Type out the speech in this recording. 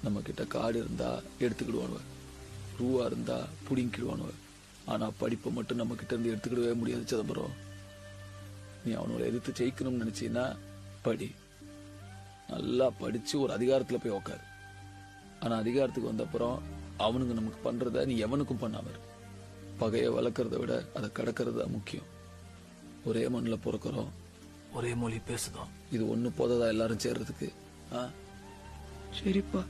நம்ம கிட்ட காடு இருந்தா எடுத்துக்கிடுவானுவ, ரூவா இருந்தா புடிங்கிடுவானுவ. ஆனா படிப்பை மட்டும் நம்ம கிட்ட இருந்து எடுத்துக்கிடவே முடியாது சிதம்பரம். நீ அவனோட எதிர்த்து ஜெயிக்கணும்னு நினைச்சீன்னா படி, நல்லா படிச்சு ஒரு அதிகாரத்துல போய் உக்காரு. ஆனா அதிகாரத்துக்கு வந்த அப்புறம் அவனுங்க நமக்கு பண்றத நீ எவனுக்கும் பண்ணாம இரு. பகைய வளர்க்கறத விட அதை கடக்கிறது தான் முக்கியம். ஒரே மண்ணில் பிறக்கிறோம், ஒரே மொழி பேசுதோம். இது ஒண்ணு போததா எல்லாரும் சேர்றதுக்கு? சரிப்பா.